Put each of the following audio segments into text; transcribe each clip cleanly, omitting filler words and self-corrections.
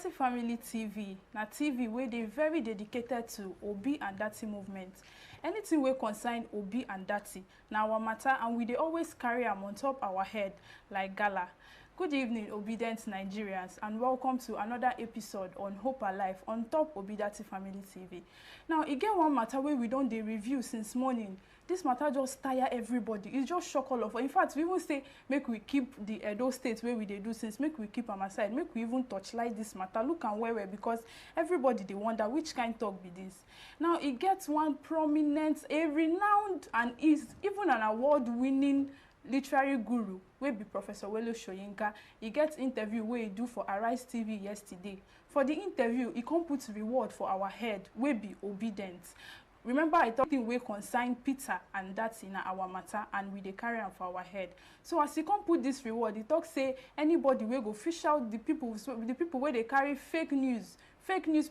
Datti Family TV, na TV where they very dedicated to Obi and Datti movement. Anything we concern Obi and Datti, na our matter, and we dey always carry am on top our head like gala. Good evening, obedient Nigerians, and welcome to another episode on Hope Alive on top Obi Datti Family TV. Now, again, one matter where we don't dey review since morning. This matter just tire everybody. It's just shock all of us. In fact, we even say make we keep the Edo State where we dey do since, make we keep am aside, make we even touchlight this matter. Look and where because everybody they wonder which kind talk be this. Now it gets one prominent, a renowned, and is even an award-winning literary guru wey be Professor Wole Soyinka. He gets interview where he do for Arise TV yesterday. For the interview, he come put reward for our head wey be obedient. Remember, I thought we concern Peter and Datti in our matter, and we dey carry am for our head. So as he come put this reward, he talk say anybody will go fish out the people where they carry fake news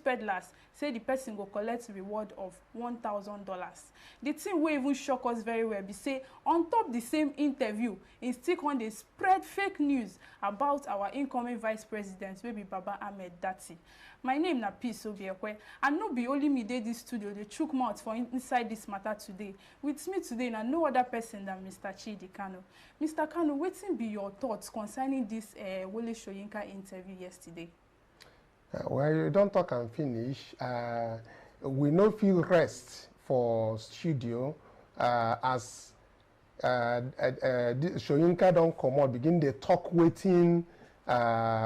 peddlers, say the person go collect reward of $1,000. The thing wey even shock us very well be say on top the same interview, he still on dey spread fake news about our incoming vice president, wey be Baba Ahmed Datti. My name na Peace Obiekwe, and no be only me dey this studio, dey chook mouth for inside this matter today. With me today na no other person than Mr. Chidi Kano. Mr. Kano, wetin be your thoughts concerning this Wole Soyinka interview yesterday? Well, you don't talk and finish. We no feel rest for studio as Soyinka don't come out, begin they talk waiting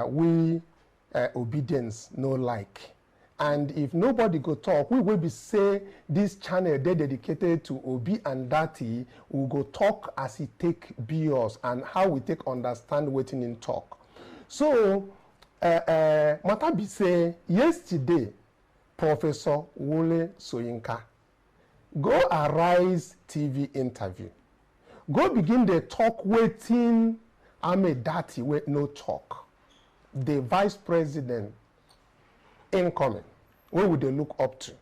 we obedience no like. And if nobody go talk, we will be say this channel they dedicated to Obi and Datti will go talk as he take bios and how we take understand waiting in talk. So matter be say yesterday, Professor Wole Soyinka go Arise TV interview. Go begin the talk waiting Ahmed Datti with no talk. The vice president incoming, what would they look up to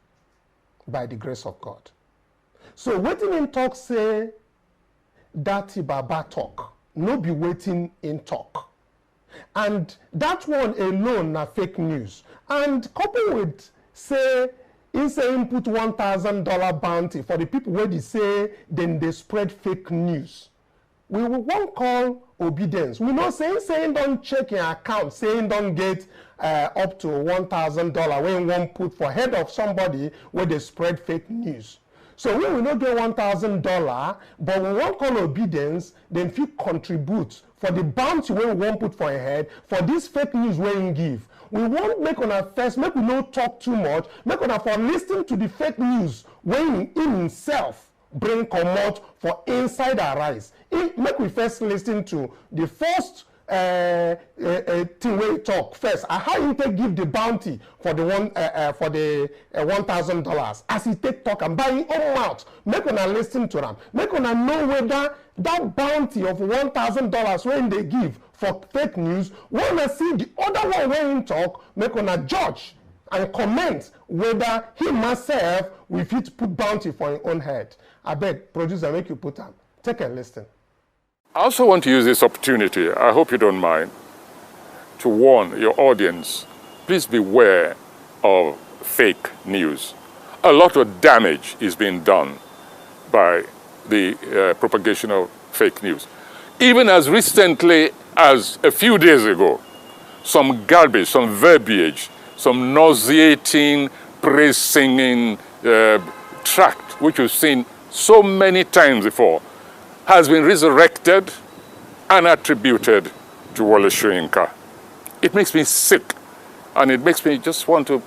by the grace of God? So waiting in talk say Datti Baba talk, no be waiting in talk. And that one alone na fake news. And coupled with say he put $1,000 bounty for the people where they say then they spread fake news. We won't call obedience. We know saying don't check your account, saying don't get up to $1,000 when one put for head of somebody where they spread fake news. So we will not get $1,000, but we won't call obedience, then if you contribute for the bounty we won't put for a head, for this fake news we won't give. We won't make on our first, make we not talk too much, make on our for listening to the fake news when in himself bring come out for inside our eyes. Make we first listen to the first thing we talk first. How you take give the bounty for the $1,000 as he take talk and by his own mouth. Make una listen to them. Make una know whether that bounty of $1,000 when they give for fake news, wanna see the other one when he talk. Make una judge and comment whether he myself will fit put bounty for his own head. I beg, producer, make you put them. Take a listen. I also want to use this opportunity, I hope you don't mind, to warn your audience, please beware of fake news. A lot of damage is being done by the propagation of fake news. Even as recently as a few days ago, some garbage, some verbiage, some nauseating, praise-singing tract, which we've seen so many times before, has been resurrected and attributed to Wole Soyinka. It makes me sick, and it makes me just want to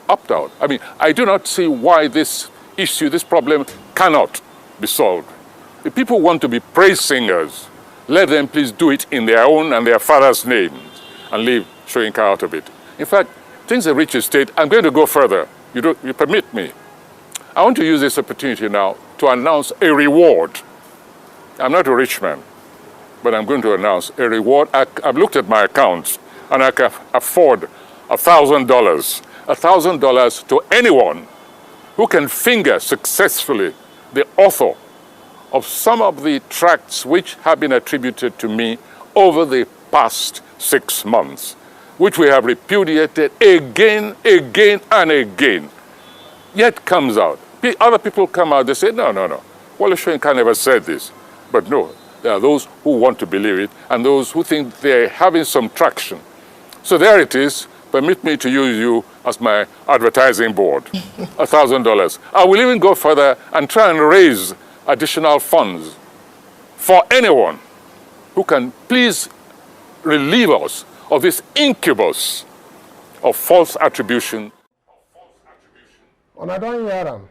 opt out. I mean, I do not see why this issue, this problem cannot be solved. If people want to be praise singers, let them please do it in their own and their father's names and leave Soyinka out of it. In fact, things have reached a state, I'm going to go further. You permit me. I want to use this opportunity now to announce a reward. I'm not a rich man, but I'm going to announce a reward. I've looked at my accounts, and I can afford $1,000. $1,000 to anyone who can finger successfully the author of some of the tracts which have been attributed to me over the past 6 months. which we have repudiated again, and again, yet comes out. Other people come out, they say, no, Wole Soyinka never said this. But no, there are those who want to believe it and those who think they're having some traction. So there it is. Permit me to use you as my advertising board, $1,000. I will even go further and try and raise additional funds for anyone who can please relieve us of this incubus of false attribution. And I don't hear them.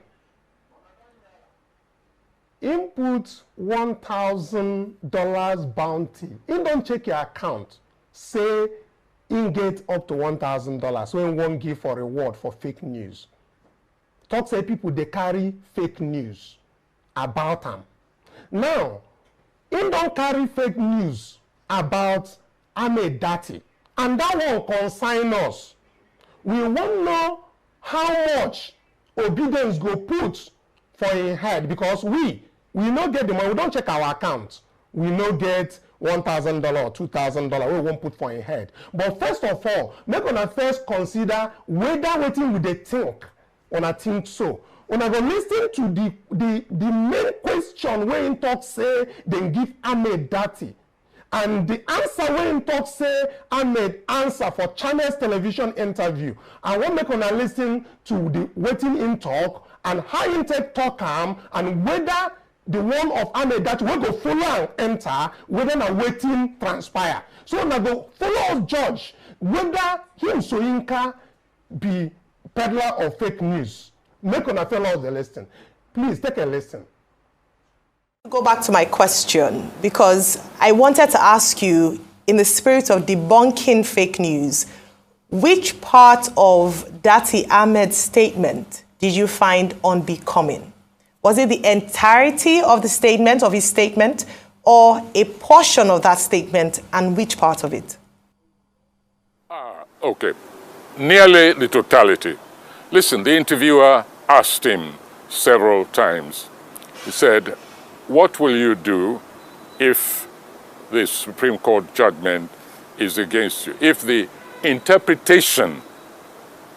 Input $1,000 bounty. You don't check your account. Say, in get up to $1,000 when one give for reward for fake news. Talk say people they carry fake news about them. Now, in don't carry fake news about Datti, and that won't consign us. We won't know how much obedience go put for a head because we no get the money. We don't check our account. We no get $1,000 or $2,000 we won't put for a head. But first of all, make una first consider whether waiting with the think. Una think so. Una go listen to the main question when in talk say then give Datti. And the answer when in talk say answer for Channels television interview. I want make una listen to the waiting in talk and how in take talk and whether the one of Datti will go follow and enter, whether na waiting transpire. So na go follow us judge whether him Soyinka be peddler of fake news. Make una follow us the listen. Please take a listen. Go back to my question because I wanted to ask you, in the spirit of debunking fake news, which part of Datti Ahmed's statement did you find unbecoming? Was it the entirety of the statement, of his statement, or a portion of that statement, and which part of it? Okay, nearly the totality. Listen, the interviewer asked him several times. He said, what will you do if the Supreme Court judgment is against you? If the interpretation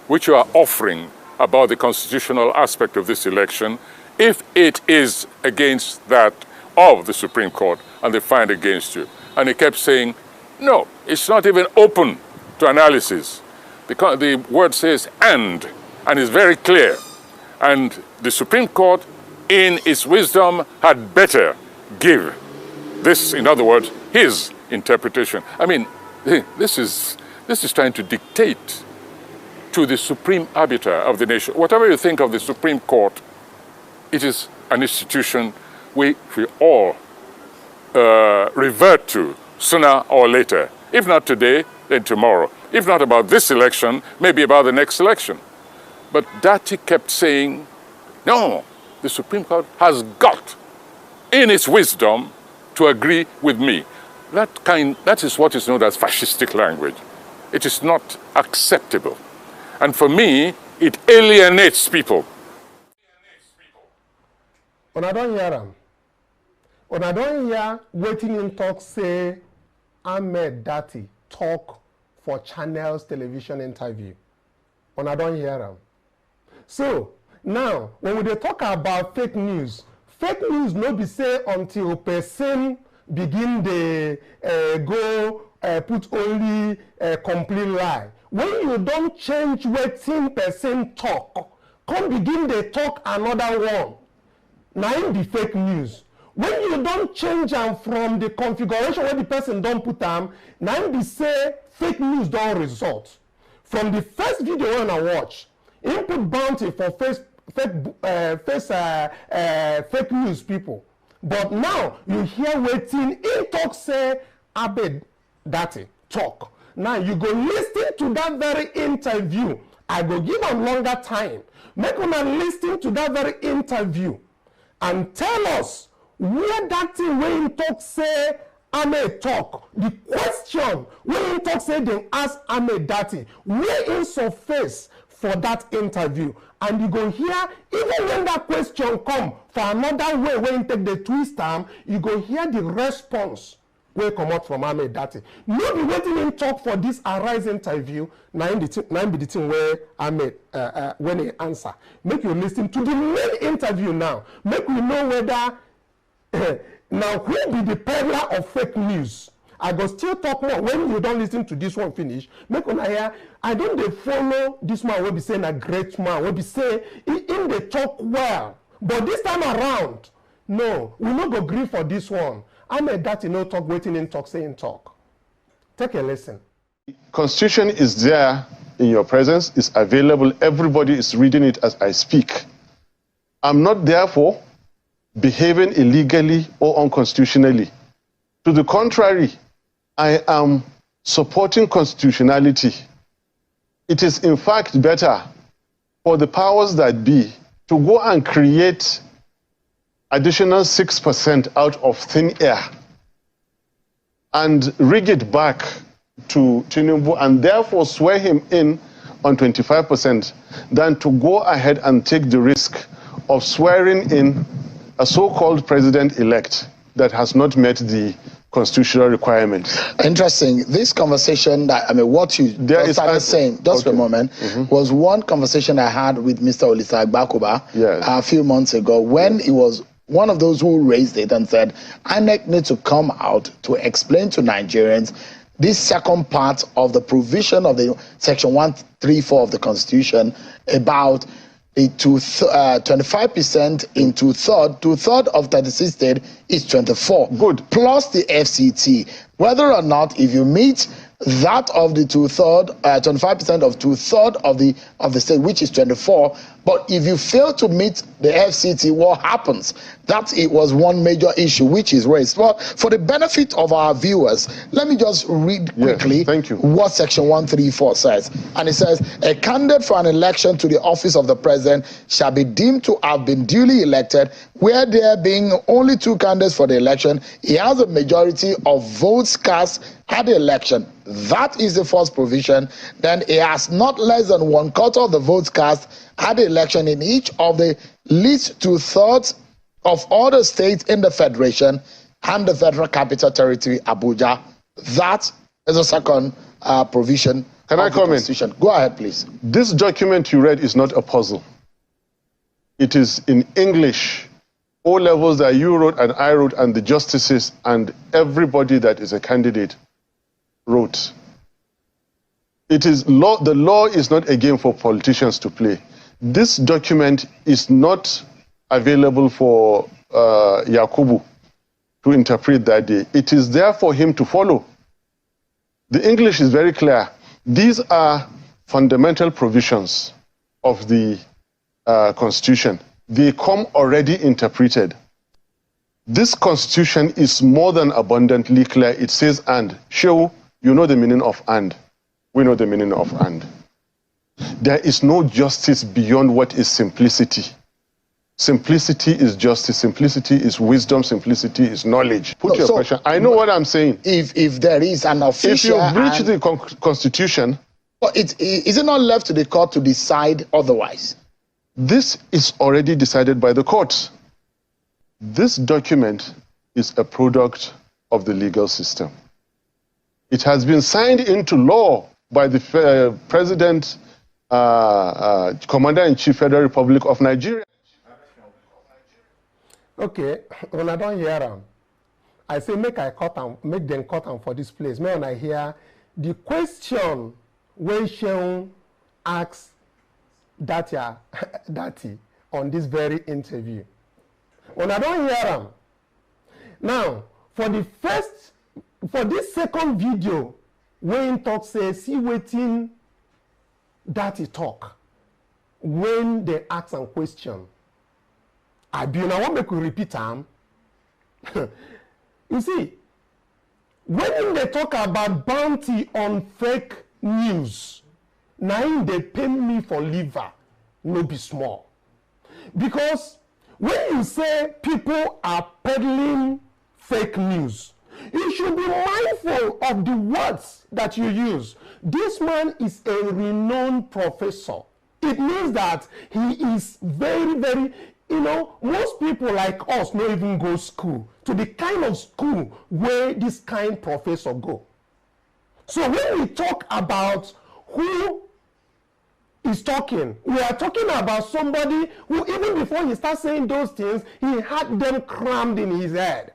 which you are offering about the constitutional aspect of this election, if it is against that of the Supreme Court and they find against you. And he kept saying, no, it's not even open to analysis. The word says and it's very clear. And the Supreme Court, in its wisdom, had better give this, in other words, his interpretation. I mean, this is trying to dictate to the supreme arbiter of the nation. Whatever you think of the Supreme Court, it is an institution we all revert to sooner or later. If not today, then tomorrow. If not about this election, maybe about the next election. But Datti kept saying, no, the Supreme Court has got, in its wisdom, to agree with me. That is what is known as fascistic language. It is not acceptable. And for me, it alienates people. When I don't hear them, when I don't hear waiting in talk say Datti talk for Channels television interview. When I don't hear them. So now, when we talk about fake news no be say until person begin the go put only complete lie. When you don't change waiting person talk, come begin they talk another one. Now in the fake news. When you don't change them from the configuration where the person don't put them, now in the say fake news don't result. From the first video when I watch, input bounty for fake news people. But now you hear waiting in talk say Datti talk. Now you go listen to that very interview. I go give them longer time. Make them listen to that very interview and tell us where that thing when you talk say talk. The question when you talk say they ask Datti where in surface for that interview. And you go hear, even when that question come for another way when you take the twist you go hear the response wey come out from Ahmed Datti. No be waiting him talk for this Arise interview. Now be the thing where Ahmed when he answer. Make you listen to the main interview now. Make we know whether now who be the peddler of fake news. I go still talk more when you don't listen to this one finish. Make una hear. I don't dey follow this man will be saying a great man will be say in the talk well, but this time around, no, we no go agree for this one. Ahmed Datti no talk waiting in talk saying talk. Take a listen. Constitution is there in your presence. It's available. Everybody is reading it as I speak. I'm not therefore behaving illegally or unconstitutionally. To the contrary, I am supporting constitutionality. It is in fact better for the powers that be to go and create additional 6% out of thin air and rig it back to Tinubu and therefore swear him in on 25% than to go ahead and take the risk of swearing in a so-called president-elect that has not met the constitutional requirements. Interesting. This conversation, that, I mean, what you started saying, just for a moment, was one conversation I had with Mr. Olisa Agbakoba a few months ago when he was one of those who raised it and said, INEC needs to come out to explain to Nigerians this second part of the provision of the Section 134 of the Constitution about the 25% in two-thirds of 36 states is 24. Good. Plus the FCT. Whether or not, if you meet that of the 25% of two-thirds of the state, which is 24, but if you fail to meet the FCT, what happens? That it was one major issue which is raised. Well, for the benefit of our viewers, let me just read quickly what Section 134 says. And it says, a candidate for an election to the office of the president shall be deemed to have been duly elected, where there being only 2 candidates for the election, he has a majority of votes cast at the election. That is the first provision. Then he has not less than 1/4 of the votes cast at the election in each of the least 2/3 of all the states in the federation and the federal capital territory, Abuja. That is the second provision. Can I comment? Go ahead, please. This document you read is not a puzzle. It is in English. O levels that you wrote and I wrote and the justices and everybody that is a candidate wrote. It is law. The law is not a game for politicians to play. This document is not available for Yakubu to interpret that day. It is there for him to follow. The English is very clear. These are fundamental provisions of the Constitution. They come already interpreted. This Constitution is more than abundantly clear. It says and. Shehu, you know the meaning of and. We know the meaning of and. There is no justice beyond what is simplicity. Simplicity is justice. Simplicity is wisdom. Simplicity is knowledge. Put your question. I know what I'm saying. If there is an official... If you breach the Constitution... Is it not left to the court to decide otherwise? This is already decided by the courts. This document is a product of the legal system. It has been signed into law by the President, Commander-in-Chief, Federal Republic of Nigeria. Okay, when I don't hear them, I say make them cut them for this place. When I hear the question when Shehu asks Datti on this very interview. When I don't hear them, now for this second video, when talk says see waiting Datti talk when they ask some question. I want me to repeat them. You see, when they talk about bounty on fake news, now they pay me for liver, no be small. Because when you say people are peddling fake news, you should be mindful of the words that you use. This man is a renowned professor. It means that he is very, very you know, most people like us don't even go school to the kind of school where this kind professor go. So when we talk about who is talking, we are talking about somebody who, even before he starts saying those things, he had them crammed in his head.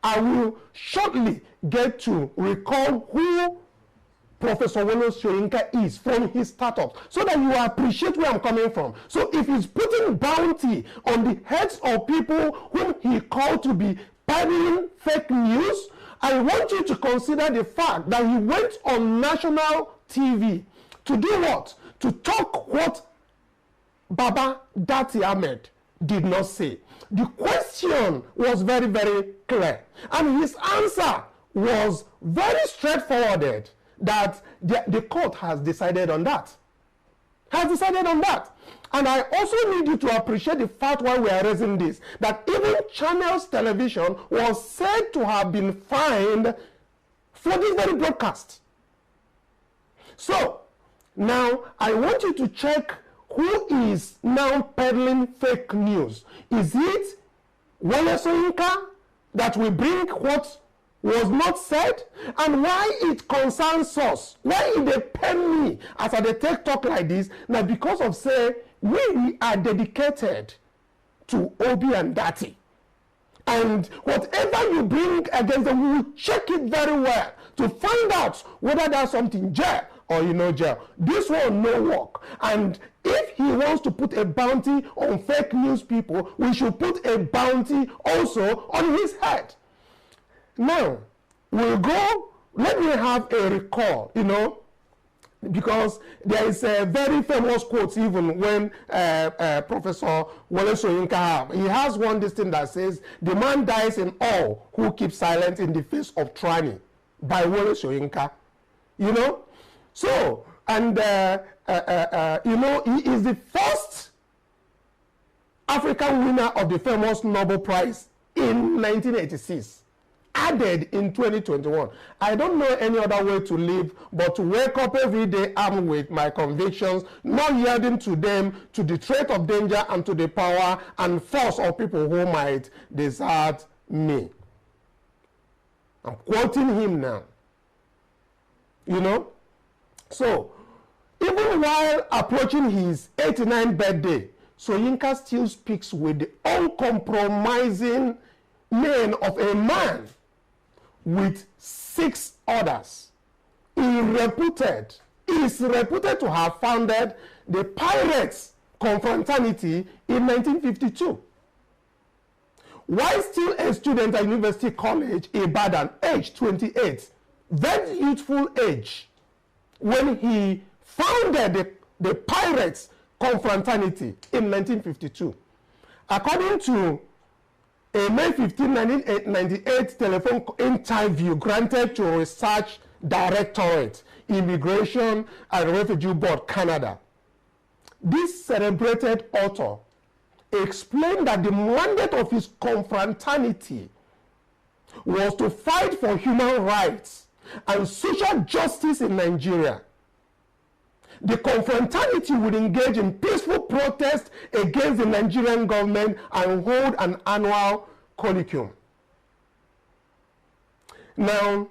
I will shortly get to recall who Professor Wole Soyinka is from his startup, so that you appreciate where I'm coming from. So if he's putting bounty on the heads of people whom he called to be peddling fake news, I want you to consider the fact that he went on national TV to do what? To talk what Baba Datti Ahmed did not say. The question was very, very clear. And his answer was very straightforward, that the court has decided on that. Has decided on that. And I also need you to appreciate the fact while we are raising this, that even Channels Television was said to have been fined for this very broadcast. So, now I want you to check who is now peddling fake news. Is it Wole Soyinka that will bring what was not said? And why it concerns us? Why it they pen me as I take talk like this? Now because of say we are dedicated to Obi and Datti. And whatever you bring against them, we will check it very well to find out whether there's something jail or jail. This one no work. And if he wants to put a bounty on fake news people, we should put a bounty also on his head. Now, we'll go, let me have a recall, because there is a very famous quote even when Professor Wole Soyinka he has one this thing that says, "The man dies in awe who keeps silent in the face of tyranny," by Wole Soyinka. So, and he is the first African winner of the famous Nobel Prize in 1986. Added in 2021. I don't know any other way to live but to wake up every day armed with my convictions, not yielding to them, to the threat of danger and to the power and force of people who might desert me. I'm quoting him now. So, even while approaching his 89th birthday, Soyinka still speaks with the uncompromising mien of a man with 6 others. He is reputed to have founded the Pirates Confraternity in 1952. While still a student at University College Ibadan, age 28, very youthful age, when he founded the Pirates Confraternity in 1952. According to a May 15, 1998 telephone interview granted to Research Directorate, Immigration and Refugee Board, Canada, this celebrated author explained that the mandate of his confraternity was to fight for human rights and social justice in Nigeria. The confraternity would engage in peaceful protest against the Nigerian government and hold an annual colloquium. Now,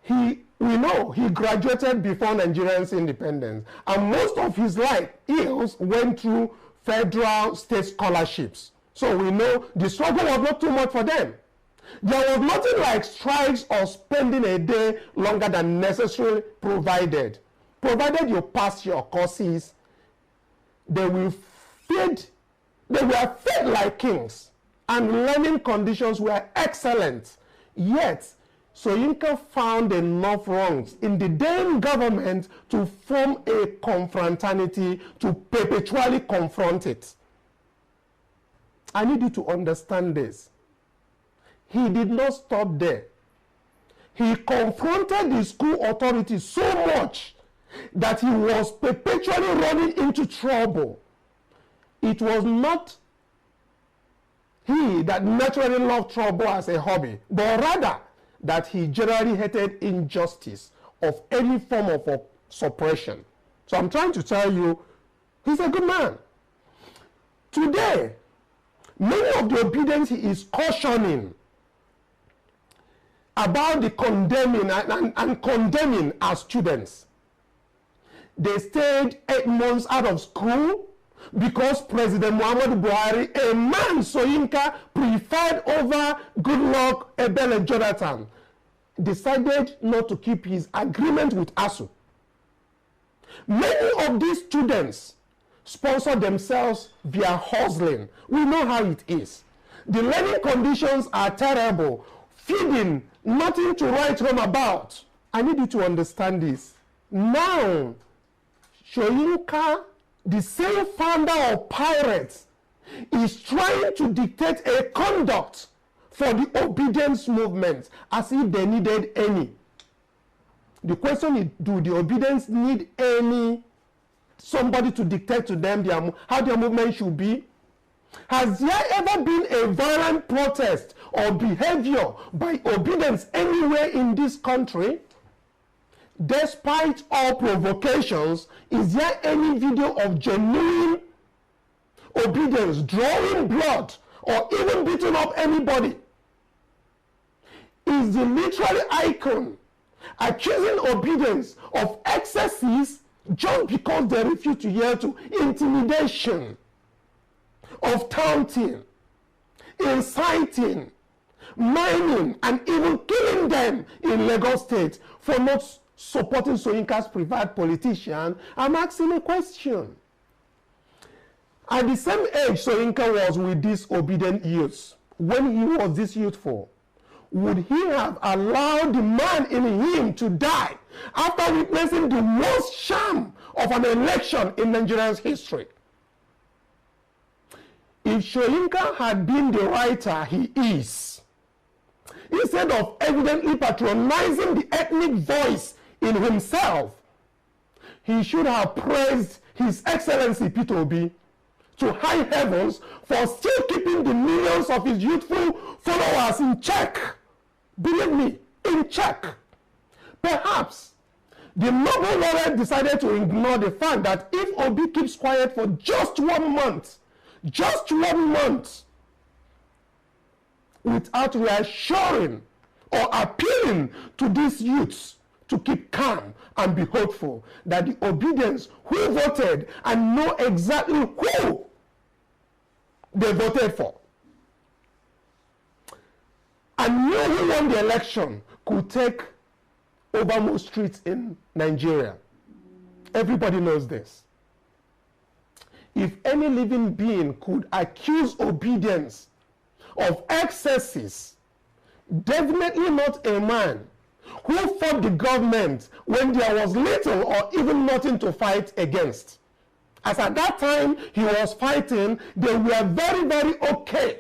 we know he graduated before Nigeria's independence, and most of his life years went through federal state scholarships. So we know the struggle was not too much for them. There was nothing like strikes or spending a day longer than necessarily provided you pass your courses. They were fed like kings, and learning conditions were excellent. Yet, Soyinka found enough wrongs in the then government to form a confraternity to perpetually confront it. I need you to understand this. He did not stop there. He confronted the school authorities so much that he was perpetually running into trouble. It was not he that naturally loved trouble as a hobby, but rather that he generally hated injustice of any form of suppression. So I'm trying to tell you, he's a good man. Today, Today, many of the obedience he is cautioning about the condemning and condemning our students. They stayed 8 months out of school because President Muhammadu Buhari, a man Soyinka preferred over Goodluck Ebele Jonathan, decided not to keep his agreement with ASU. Many of these students sponsor themselves via hustling. We know how it is. The learning conditions are terrible. Feeding, nothing to write home about. I need you to understand this. Now, Soyinka, the same founder of pirates, is trying to dictate a conduct for the obedience movement as if they needed any. The question is, do the obedience need any somebody to dictate to them how their movement should be? Has there ever been a violent protest or behavior by obedience anywhere in this country? Despite all provocations, is there any video of genuine obedience drawing blood or even beating up anybody? Is the literary icon accusing obedience of excesses just because they refuse to yield to intimidation, of taunting, inciting, mining, and even killing them in Lagos State for not supporting Soyinka's preferred politician? I'm asking a question. At the same age Soyinka was with these obedient youths, when he was this youthful, would he have allowed the man in him to die after witnessing the worst sham of an election in Nigeria's history? If Soyinka had been the writer he is, instead of evidently patronizing the ethnic voice in himself, he should have praised His Excellency Peter Obi to high heavens for still keeping the millions of his youthful followers in check. Believe me, in check. Perhaps the noble laureate decided to ignore the fact that if Obi keeps quiet for just 1 month, without reassuring or appealing to these youths to keep calm and be hopeful that the obedience who voted and know exactly who they voted for and knew who won the election could take over most streets in Nigeria. Everybody knows this. If any living being could accuse obedience of excesses, definitely not a man who fought the government when there was little or even nothing to fight against. As at that time he was fighting, they were very, very okay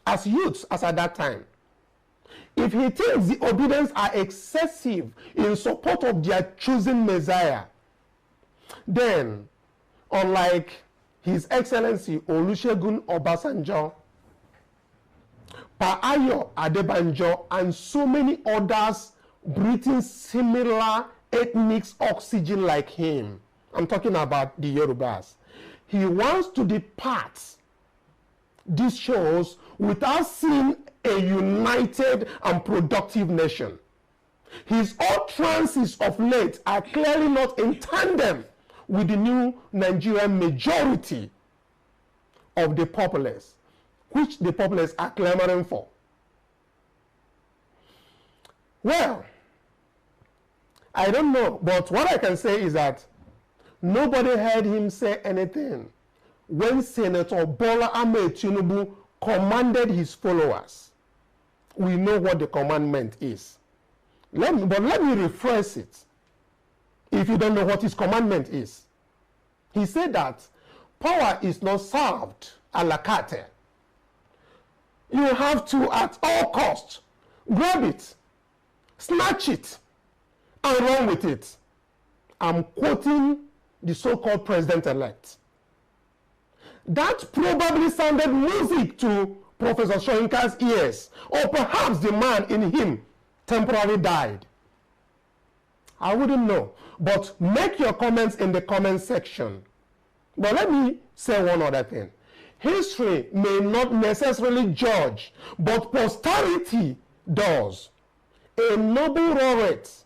as youths as at that time. If he thinks the obedience are excessive in support of their chosen Messiah, then unlike His Excellency Olusegun Obasanjo, Pa Ayo Adebanjo, and so many others breathing similar ethnic oxygen like him, I'm talking about the Yorubas, he wants to depart these shows without seeing a united and productive nation. His utterances of late are clearly not in tandem with the new Nigerian majority of the populace, which the populace are clamoring for. Well, I don't know, but what I can say is that nobody heard him say anything when Senator Bola Ahmed Tinubu commanded his followers. We know what the commandment is. Let me rephrase it, if you don't know what his commandment is. He said that power is not served a la carte. You have to, at all costs, grab it, snatch it, and run with it. I'm quoting the so-called president-elect. That probably sounded music to Professor Soyinka's ears, or perhaps the man in him temporarily died. I wouldn't know, but make your comments in the comment section. But let me say one other thing. History may not necessarily judge, but posterity does. A noble laureate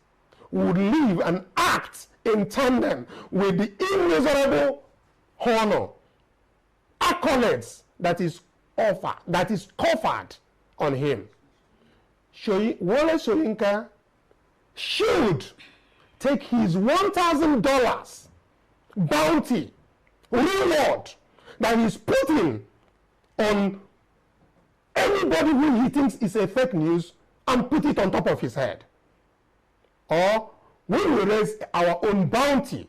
would live and act in tandem with the immeasurable honor, accolades that is conferred on him. Wole Soyinka should take his $1,000 bounty reward that he's putting on anybody who he thinks is a fake news and put it on top of his head. Or we will raise our own bounty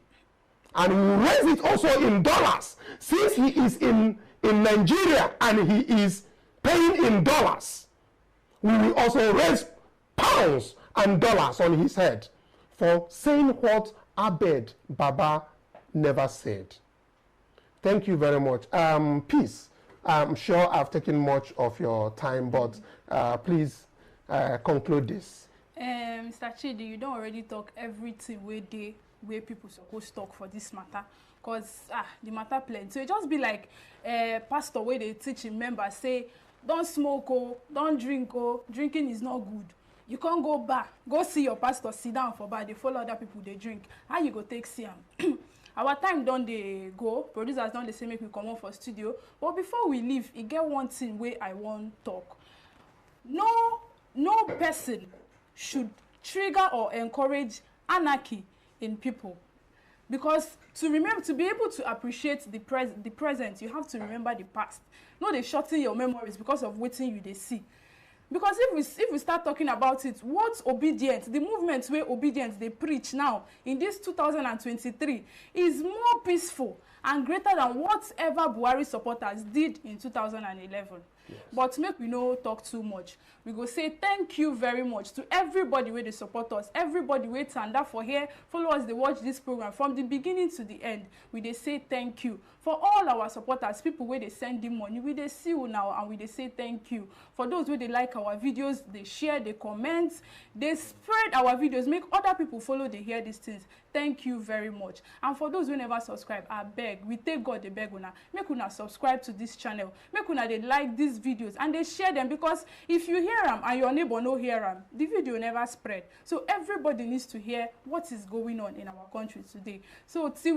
and we will raise it also in dollars, since he is in Nigeria and he is paying in dollars. We will also raise pounds and dollars on his head for saying what Abed Baba never said. Thank you very much. Peace. I'm sure I've taken much of your time, but please conclude this. Mr. Chidi, you don't already talk everything where people supposed to talk for this matter, because the matter plenty. So it just be like pastor where they teaching members say, don't smoke, oh, don't drink, oh, drinking is not good. You can't go bar, go see your pastor, sit down for bar, they follow other people, they drink. How you go take see them? Our time don't they go, producers don't they say make we come on for studio. But before we leave, it get one thing where I want talk. No person should trigger or encourage anarchy in people. Because to be able to appreciate the present, you have to remember the past. No, they shorten your memories because of what they see. Because if we start talking about it, what's obedience, the movements where obedience they preach now in this 2023 is more peaceful and greater than whatever Buhari supporters did in 2011. Yes. But make we no talk too much. We go say thank you very much to everybody where they support us, everybody wait stand up for here, follow us, they watch this program from the beginning to the end. We they say thank you. For all our supporters, people where they send the money, we they see you now and we they say thank you. For those where they like our videos, they share, they comment, they spread our videos, make other people follow, they hear these things. Thank you very much. And for those who never subscribe, I beg, we take God they beg una, make una subscribe to this channel, make una they like these videos and they share them, because if you hear them and your neighbor no hear them, the video never spread. So everybody needs to hear what is going on in our country today. So till we